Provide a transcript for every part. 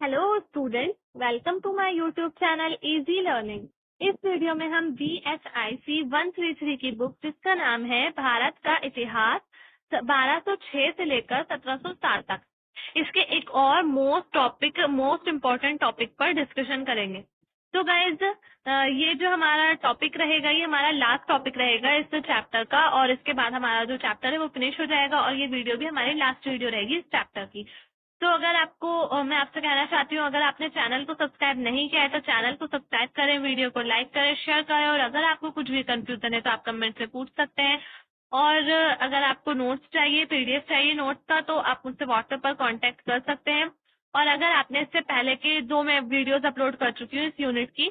Hello student, welcome to my YouTube channel easy learning. इस video में हम BHIC 133 की बुक जिसका नाम है भारत का इतिहास 1206 से लेकर 1760 तक, इसके एक और मोस्ट इम्पोर्टेंट टॉपिक पर डिस्कशन करेंगे। तो गाइज, ये जो हमारा टॉपिक रहेगा ये हमारा लास्ट टॉपिक रहेगा इस चैप्टर का, और इसके बाद हमारा जो चैप्टर है वो फिनिश हो जाएगा और ये वीडियो भी हमारी लास्ट वीडियो रहेगी इस चैप्टर की। तो अगर आपको मैं आपसे कहना चाहती हूँ, अगर आपने चैनल को सब्सक्राइब नहीं किया है तो चैनल को सब्सक्राइब करें, वीडियो को लाइक करें, शेयर करें, और अगर आपको कुछ भी कंफ्यूजन है तो आप कमेंट से पूछ सकते हैं। और अगर आपको नोट्स चाहिए, PDF चाहिए नोट्स का, तो आप मुझसे व्हाट्सएप पर कांटेक्ट कर सकते हैं। और अगर आपने इससे पहले के 2 मैं वीडियोस अपलोड कर चुकी हूँ इस यूनिट की,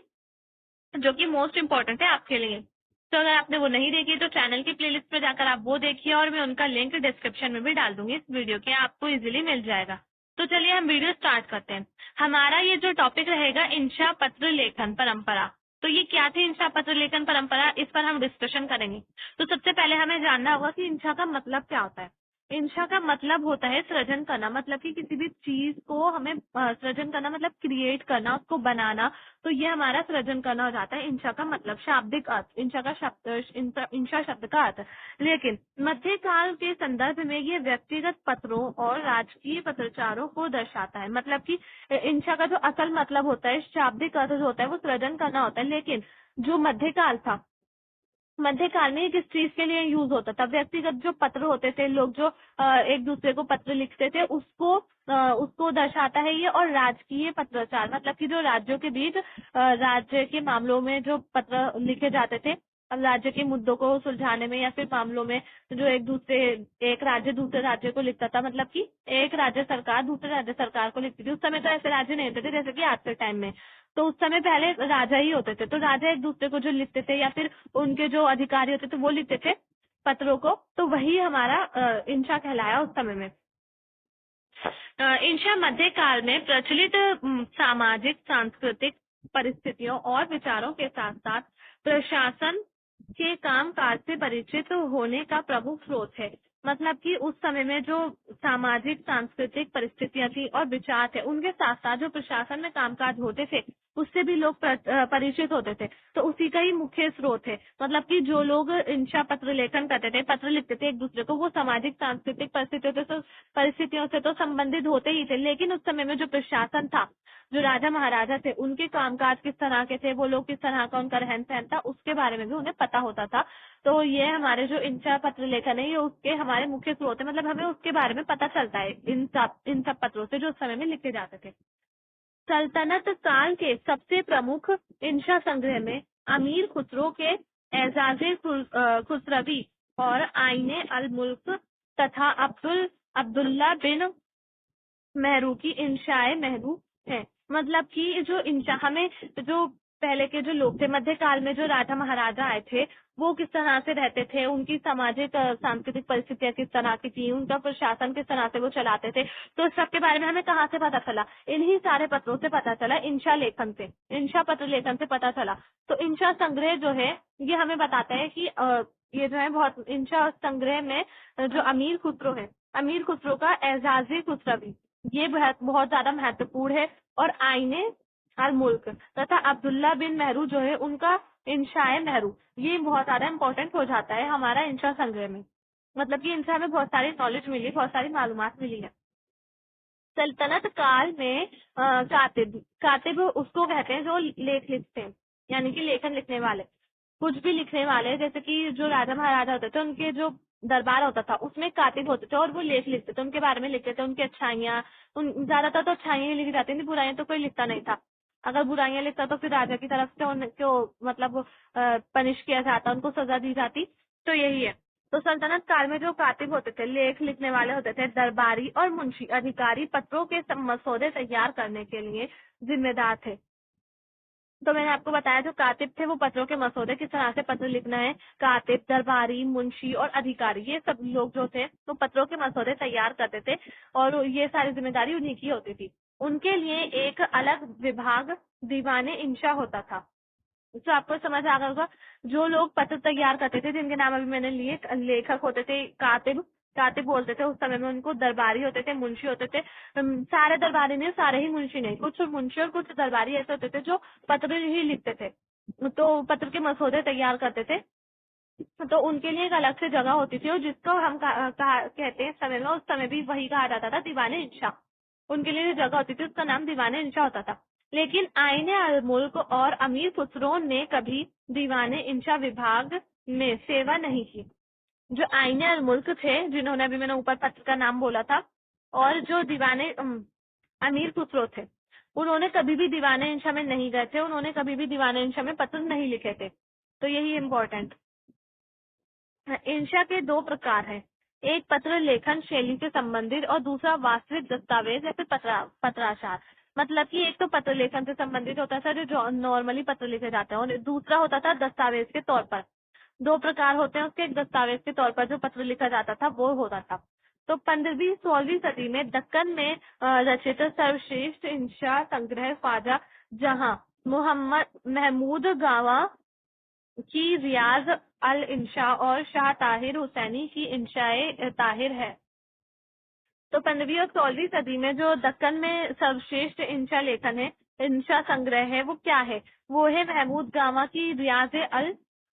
जो कि मोस्ट इम्पोर्टेंट है आपके लिए, तो अगर आपने वो नहीं देखी तो चैनल की प्लेलिस्ट पे जाकर आप वो देखिए, और मैं उनका लिंक डिस्क्रिप्शन में भी डाल दूंगी इस वीडियो के, आपको इजीली मिल जाएगा। तो चलिए हम वीडियो स्टार्ट करते हैं। हमारा ये जो टॉपिक रहेगा इंशा पत्र लेखन परंपरा। तो ये क्या थी इंशा पत्र लेखन परंपरा, इस पर हम डिस्कशन करेंगे। तो सबसे पहले हमें जानना होगा कि इंशा का मतलब क्या होता है। इंशा का मतलब होता है सृजन करना, मतलब कि किसी भी चीज को हमें सृजन करना, मतलब क्रिएट करना, उसको बनाना। तो ये हमारा सृजन करना हो जाता है इंशा का मतलब, शाब्दिक अर्थ, इंशा का शब्द, इंशा शब्द का अर्थ। लेकिन मध्यकाल के संदर्भ में ये व्यक्तिगत पत्रों और राजकीय पत्राचारों को दर्शाता है। मतलब कि इंशा का जो असल मतलब होता है, शाब्दिक अर्थ जो होता है वो सृजन करना होता है। लेकिन जो मध्यकाल था, मध्यकाल में ये किस चीज के लिए यूज होता था, व्यक्तिगत जो पत्र होते थे, लोग जो एक दूसरे को पत्र लिखते थे उसको दर्शाता है ये। और राजकीय पत्राचार मतलब कि जो राज्यों के बीच राज्य के मामलों में जो पत्र लिखे जाते थे, राज्य के मुद्दों को सुलझाने में या फिर मामलों में, जो एक राज्य दूसरे राज्य को लिखता था, मतलब कि एक राज्य सरकार दूसरे राज्य सरकार को लिखती थी। उस समय तो ऐसे राज्य नहीं होते थे जैसे कि आज के टाइम में। तो उस समय पहले राजा ही होते थे, तो राजा एक दूसरे को जो लिखते थे या फिर उनके जो अधिकारी होते थे वो लिखते थे पत्रों को, तो वही हमारा इंशा कहलाया उस समय में। इंशा मध्यकाल में प्रचलित सामाजिक सांस्कृतिक परिस्थितियों और विचारों के साथ साथ प्रशासन के काम काज से परिचित होने का प्रमुख स्रोत है। मतलब कि उस समय में जो सामाजिक सांस्कृतिक परिस्थितियां थी और विचार थे, उनके साथ साथ जो प्रशासन में कामकाज होते थे उससे भी लोग परिचित होते थे। तो उसी का ही मुख्य स्रोत है। मतलब कि जो लोग इंशा पत्र लेखन करते थे, पत्र लिखते थे एक दूसरे को, वो सामाजिक सांस्कृतिक परिस्थितियों से तो संबंधित होते ही थे। लेकिन उस समय में जो प्रशासन था, जो राजा महाराजा थे, उनके कामकाज किस तरह के थे, वो लोग किस तरह का उनका रहन सहन था, उसके बारे में भी उन्हें पता होता था। तो ये हमारे जो इंशा पत्र लेखन है ये उसके हमारे मुख्य स्रोत है। मतलब हमें उसके बारे में पता चलता है इन सब पत्रों से जो उस समय में लिखे जाते थे। सल्तनत काल के सबसे प्रमुख इंशा संग्रह में अमीर खुसरो के एजाजे खुसरवी और आईने अल मुल्क तथा अब्दुल्ला बिन मेहरू की इंशाए मेहरू है। मतलब कि जो इंशा, हमें जो पहले के जो लोग थे, मध्यकाल में जो राजा महाराजा आए थे, वो किस तरह से रहते थे, उनकी सामाजिक सांस्कृतिक परिस्थितियां किस तरह की थी, उनका प्रशासन किस तरह से वो चलाते थे, तो इस सब के बारे में हमें कहाँ से पता चला, इन्हीं सारे पत्रों से पता चला, इंशा लेखन से, इंशा पत्र लेखन से पता चला। तो इंशा संग्रह जो है ये हमें बताता है कि ये जो है बहुत, इंशा संग्रह में जो अमीर खुसरो है, अमीर खुसरो का एजाजी खुसरवी, ये बहुत ज्यादा महत्वपूर्ण है। और आईने अल मुल्क तथा अब्दुल्ला बिन मेहरू जो है उनका इंशाए मेहरू, ये बहुत ज्यादा इम्पोर्टेंट हो जाता है हमारा इंशा संग्रह में। मतलब कि इनसे हमें बहुत सारी नॉलेज मिली, बहुत सारी मालूमात मिली है। सल्तनत काल में कातिब, कातिब उसको कहते हैं जो लेख लिखते हैं, यानी कि लेखन लिखने वाले, कुछ भी लिखने वाले। जैसे कि जो राजा महाराजा होते थे उनके जो दरबार होता था उसमें कातिब होते थे और वो लेख लिखते थे, उनके बारे में लिखते थे, उनकी अच्छाइयाँ, ज्यादातर तो अच्छाइयाँ लिखी जाती थी, बुराइयां तो कोई लिखता नहीं था। अगर बुराइयां लिखता तो फिर राजा की तरफ से उनको मतलब पनिश किया जाता, उनको सजा दी जाती। तो यही है। तो सल्तनत काल में जो कातिब होते थे, लेख लिखने वाले होते थे, दरबारी और मुंशी अधिकारी पत्रों के मसौदे तैयार करने के लिए जिम्मेदार थे। तो मैंने आपको बताया जो कातिब थे वो पत्रों के मसौदे, किस तरह से पत्र लिखना है, कातिब, दरबारी, मुंशी और अधिकारी, ये सब लोग जो थे तो पत्रों के मसौदे तैयार करते थे और ये सारी जिम्मेदारी उन्हीं की होती थी। उनके लिए एक अलग विभाग दीवाने इंशा होता था। तो आपको समझ आ गया होगा, जो लोग पत्र तैयार करते थे जिनके नाम अभी मैंने लिए, लेखक होते थे कातिब, कातिब बोलते थे। उस समय में उनको दरबारी होते थे, मुंशी होते थे। सारे दरबारी नहीं, सारे ही मुंशी नहीं, कुछ मुंशी और कुछ दरबारी ऐसे होते थे जो पत्र ही लिखते थे, तो पत्र के मसौदे तैयार करते थे। तो उनके लिए एक अलग से जगह होती थी, और जिसको हम कहते हैं समय में, उस समय भी वही कहा जाता था दीवाने इंशा। उनके लिए जो जगह होती थी उसका नाम दीवाने इंशा होता था। लेकिन आईने अल मुल्क और अमीर खुसरो ने कभी दीवाने इंशा विभाग में सेवा नहीं की। जो आईने अल मुल्क थे, जिन्होंने अभी मैंने ऊपर पत्र का नाम बोला था, और जो दीवाने अमीर खुसरो थे, उन्होंने कभी भी दीवाने इंशा में नहीं गए थे, उन्होंने कभी भी दीवाने इंशा में पत्र नहीं लिखे थे। तो यही इम्पोर्टेंट। इंशा के दो प्रकार हैं, एक पत्र लेखन शैली से संबंधित और दूसरा वास्तविक दस्तावेज या फिर पत्राचार। मतलब कि एक तो पत्र लेखन से संबंधित होता था जो नॉर्मली पत्र लिखे जाते हैं, और दूसरा होता था दस्तावेज के तौर पर। दो प्रकार होते हैं उसके, एक दस्तावेज के तौर पर जो पत्र लिखा जाता था वो होता था। तो 15वीं-16वीं सदी में दक्कन में रचित सर्वश्रेष्ठ इंशा संग्रह ख्वाजा जहां मोहम्मद महमूद गावा की रियाज अल इंशा और शाह ताहिर हुसैनी की इंशाए ताहिर है। तो 15वीं और 16वीं सदी में जो दक्कन में सर्वश्रेष्ठ इंशा लेखन है, इंशा संग्रह है, वो क्या है? वो है महमूद गामा की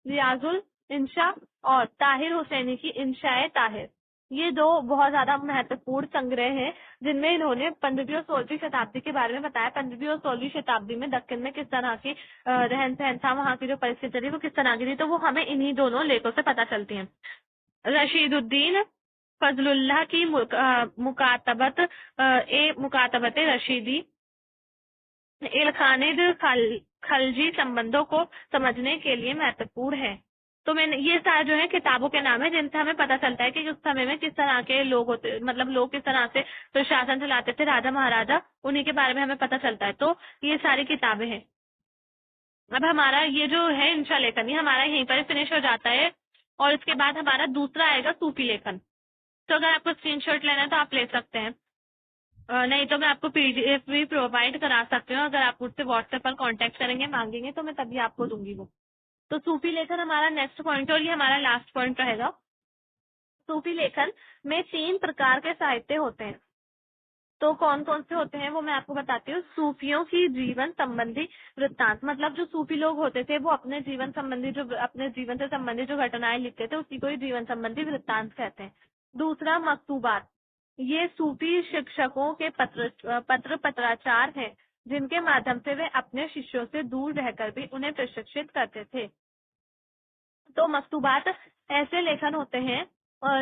रियाजुल इंशा और ताहिर हुसैनी की इंशाए ताहिर। ये दो बहुत ज्यादा महत्वपूर्ण संग्रह हैं, जिनमें इन्होंने 15वीं और 16वीं शताब्दी के बारे में बताया। 15वीं और 16वीं शताब्दी में दक्कन में किस तरह की रहन सहन था, वहाँ की जो परिस्थिति थी वो किस तरह की थी, तो वो हमें इन्हीं दोनों लेखों से पता चलती है। रशीदुद्दीन फजलुल्लाह की मुकातबत रशीदी इलखानिद खलजी संबंधों को समझने के लिए महत्वपूर्ण है। तो मैंने ये सारे जो है किताबों के नाम है जिनसे हमें पता चलता है कि उस समय में किस तरह के लोग होते, मतलब लोग किस तरह से प्रशासन चलाते थे, राजा महाराजा, उन्हीं के बारे में हमें पता चलता है। तो ये सारी किताबें हैं। अब हमारा ये जो है इंशा लेखन, ये हमारा यहीं पर फिनिश हो जाता है, और इसके बाद हमारा दूसरा आएगा सूफी लेखन। तो अगर आपको स्क्रीनशॉट लेना है तो आप ले सकते हैं, नहीं तो मैं आपको पीडीएफ भी प्रोवाइड करा सकती हूँ। अगर आप मुझसे व्हाट्सएप पर कांटेक्ट करेंगे, मांगेंगे, तो मैं तभी आपको दूंगी वो। तो सूफी लेखन हमारा नेक्स्ट पॉइंट, और ये हमारा लास्ट पॉइंट रहेगा। सूफी लेखन में 3 प्रकार के साहित्य होते हैं। तो कौन कौन से होते हैं वो मैं आपको बताती हूँ। सूफियों की जीवन संबंधी वृत्तांत, मतलब जो सूफी लोग होते थे वो अपने जीवन संबंधी, जो अपने जीवन से संबंधित जो घटनाएं लिखते थे उसी को ही जीवन संबंधी वृत्तांत कहते हैं। दूसरा मकतूबात, ये सूफी शिक्षकों के पत्राचार हैं, जिनके माध्यम से वे अपने शिष्यों से दूर रहकर भी उन्हें प्रशिक्षित करते थे। तो मकतूबात ऐसे लेखन होते हैं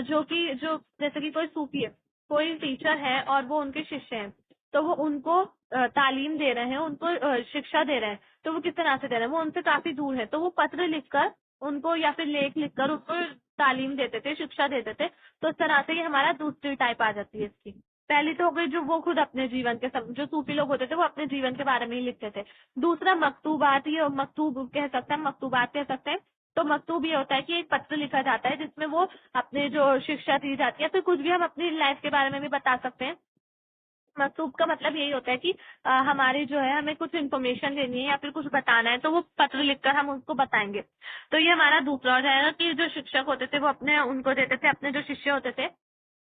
जो जैसे कि कोई सूफी है, कोई टीचर है और वो उनके शिष्य हैं, तो वो उनको तालीम दे रहे हैं, उनको शिक्षा दे रहे हैं। तो वो किस तरह से दे रहे हैं, वो उनसे काफी दूर है, तो वो पत्र लिखकर उनको या फिर लेख लिखकर उनको तालीम देते थे, शिक्षा देते थे। तो इस तरह से ये हमारा दूसरी टाइप आ जाती है इसकी। पहली तो हो गई जो वो खुद अपने जीवन के जो सूफी लोग होते थे वो अपने जीवन के बारे में ही लिखते थे। दूसरा मकतूबात, ये मकतूब कह सकते हैं, मकतूबात कह सकते हैं। तो मकतूब ये होता है कि एक पत्र लिखा जाता है जिसमें वो अपने जो शिक्षा दी जाती है, फिर कुछ भी हम अपनी लाइफ के बारे में भी बता सकते हैं। मकतूब का मतलब यही होता है कि हमारी जो है, हमें कुछ इन्फॉर्मेशन लेनी है या फिर कुछ बताना है, तो वो पत्र लिखकर हम उसको बताएंगे। तो ये हमारा दूसरा हो जाएगा कि जो शिक्षक होते थे वो अपने उनको देते थे, अपने जो शिष्य होते थे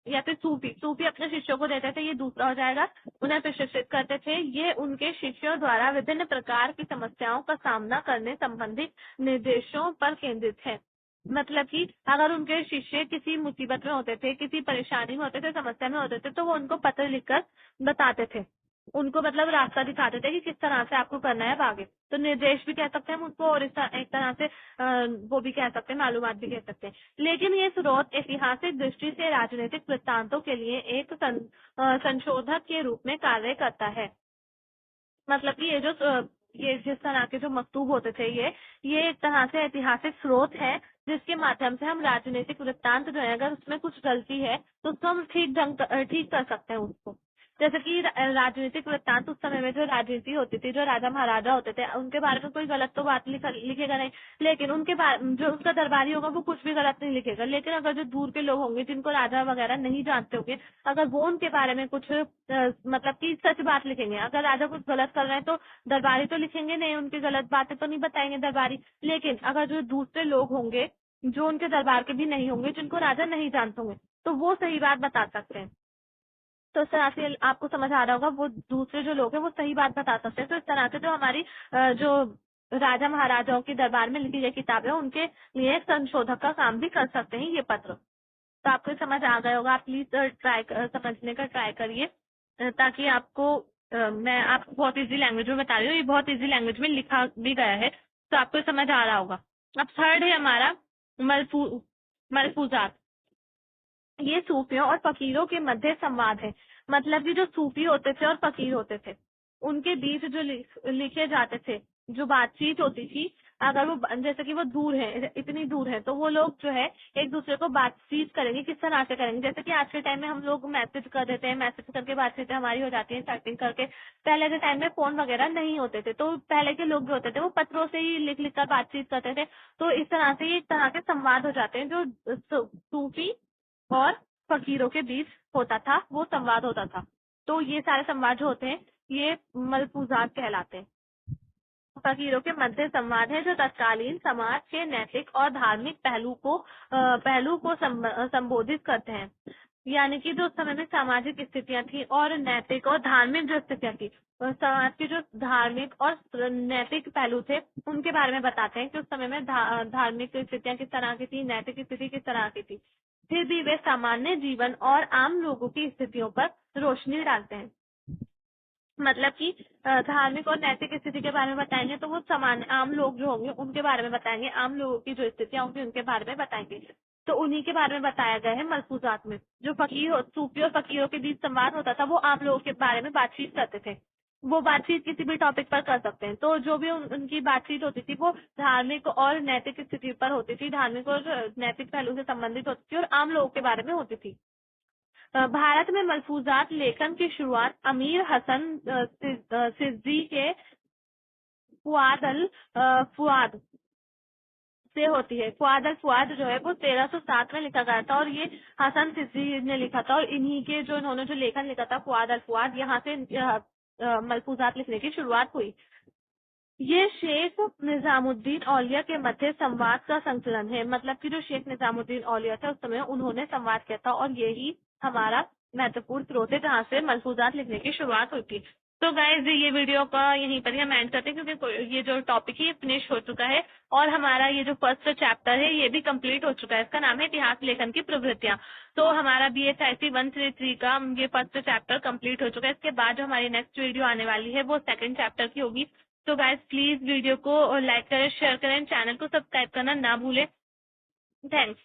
या फिर सूफी अपने शिष्यों को देते थे, ये दूसरा हो जाएगा। उन्हें प्रशिक्षित करते थे। ये उनके शिष्यों द्वारा विभिन्न प्रकार की समस्याओं का सामना करने संबंधित निर्देशों पर केंद्रित है। मतलब कि अगर उनके शिष्य किसी मुसीबत में होते थे, किसी परेशानी में होते थे, समस्या में होते थे, तो वो उनको पत्र लिखकर बताते थे, उनको मतलब रास्ता दिखाते थे कि किस तरह से आपको करना है अब आगे। तो निर्देश भी कह सकते हैं हम उसको, और एक तरह से वो भी कह सकते हैं, मालूमात भी कह सकते हैं। लेकिन ये स्रोत ऐतिहासिक दृष्टि से राजनीतिक वृत्तांतों के लिए एक संशोधक के रूप में कार्य करता है। मतलब कि ये जिस तरह के जो मकतूब होते थे, ये एक तरह से ऐतिहासिक स्रोत है, जिसके माध्यम से हम राजनीतिक वृत्तांत जो है, अगर उसमें कुछ गलती है तो उसको हम ठीक कर सकते हैं उसको। जैसे कि राजनीतिक वृत्तांत, उस समय में जो राजनीति होती थी, जो राजा महाराजा होते थे, उनके बारे में कोई गलत तो बात लिखेगा नहीं, लेकिन उनके जो उसका दरबारी होगा वो कुछ भी गलत नहीं लिखेगा। लेकिन अगर जो दूर के लोग होंगे, जिनको राजा वगैरह नहीं जानते होंगे, अगर वो उनके बारे में कुछ मतलब कि सच बात लिखेंगे, अगर राजा कुछ गलत कर रहे हैं तो दरबारी तो लिखेंगे नहीं, उनकी गलत बातें तो नहीं बताएंगे दरबारी। लेकिन अगर जो दूसरे लोग होंगे, जो उनके दरबार के भी नहीं होंगे, जिनको राजा नहीं जानते होंगे, तो वो सही बात बता सकते हैं। तो इस तरह से आपको समझ आ रहा होगा, वो दूसरे जो लोग हैं वो सही बात बता सकते हैं। तो इस तरह से जो हमारी जो राजा महाराजाओं के दरबार में लिखी गई किताबें, उनके लिए एक संशोधक का काम भी कर सकते हैं ये पत्र। तो आपको समझ आ गया होगा। आप प्लीज ट्राई समझने का ट्राई करिए, ताकि आपको मैं आपको बहुत इजी लैंग्वेज में बता रही हूँ, ये बहुत इजी लैंग्वेज में लिखा भी गया है, तो आपको समझ आ रहा होगा। अब थर्ड है हमारा मलफूजात। ये सूफियों और फकीरों के मध्य संवाद है। मतलब कि जो सूफी होते थे और फकीर होते थे, उनके बीच जो लिखे जाते थे, जो बातचीत होती थी, अगर वो जैसे कि वो दूर है, इतनी दूर है, तो वो लोग जो है एक दूसरे को बातचीत करेंगे, किस तरह से करेंगे। जैसे कि आज के टाइम में हम लोग मैसेज कर देते हैं, मैसेज करके बातचीत हमारी हो जाती है, चैटिंग करके। पहले के टाइम में फोन वगैरह नहीं होते थे, तो पहले के लोग जो होते थे वो पत्रों से ही लिख लिख कर बातचीत करते थे। तो इस तरह से एक तरह के संवाद हो जाते हैं, जो सूफी और फकीरों के बीच होता था, वो संवाद होता था। तो ये सारे संवाद जो होते हैं, ये मलफूजात कहलाते हैं। फकीरों के मध्य संवाद है, जो तत्कालीन समाज के नैतिक और धार्मिक पहलू को संबोधित करते हैं। यानी कि जो उस समय में सामाजिक स्थितियां थी और नैतिक और धार्मिक जो स्थितियां थी, समाज के जो धार्मिक और नैतिक पहलू थे, उनके बारे में बताते हैं कि उस समय में धार्मिक स्थितियां किस तरह की थी, नैतिक स्थिति किस तरह की थी। फिर भी वे सामान्य जीवन और आम लोगों की स्थितियों पर रोशनी डालते हैं। मतलब कि धार्मिक और नैतिक स्थिति के बारे में बताएंगे, तो वो सामान्य आम लोग जो होंगे उनके बारे में बताएंगे, आम लोगों की जो स्थितियां होंगी उनके बारे में बताएंगे। तो उन्हीं के बारे में बताया गया है मलफूजात में। जो सूफी और फकीरों के बीच संवाद होता था, वो आम लोगों के बारे में बातचीत करते थे। वो बातचीत किसी भी टॉपिक पर कर सकते हैं। तो जो भी उनकी बातचीत होती थी, वो धार्मिक और नैतिक स्थिति पर होती थी, धार्मिक और नैतिक पहलू से संबंधित होती थी और आम लोगों के बारे में होती थी। भारत में मलफूजात लेखन की शुरुआत अमीर हसन सिद्दी के फुआद से होती है। फुआद जो है वो 1307 में लिखा गया था, और ये हसन सिद्दी ने लिखा था। और इन्हीं के जो इन्होंने जो लेखन लिखा था फुआद, यहाँ से मलफूजात लिखने की शुरुआत हुई। ये शेख निजामुद्दीन औलिया के मध्य संवाद का संकलन है। मतलब कि जो शेख निजामुद्दीन औलिया था, उस समय उन्होंने संवाद किया था, और यही हमारा महत्वपूर्ण स्रोत है जहाँ से मलफूजात लिखने की शुरुआत हुई थी। तो गाइज ये वीडियो का यहीं पर ही हम एंड करते हैं, क्योंकि ये जो टॉपिक है फिनिश हो चुका है, और हमारा ये जो फर्स्ट चैप्टर है ये भी कंप्लीट हो चुका है। इसका नाम है इतिहास लेखन की प्रवृत्तियां। तो हमारा BHIC 133 का ये फर्स्ट चैप्टर कंप्लीट हो चुका है। इसके बाद जो हमारी नेक्स्ट वीडियो आने वाली है वो सेकंड चैप्टर की होगी। तो गाइज प्लीज वीडियो को लाइक करें, शेयर करें, चैनल को सब्सक्राइब करना ना भूलें। थैंक्स।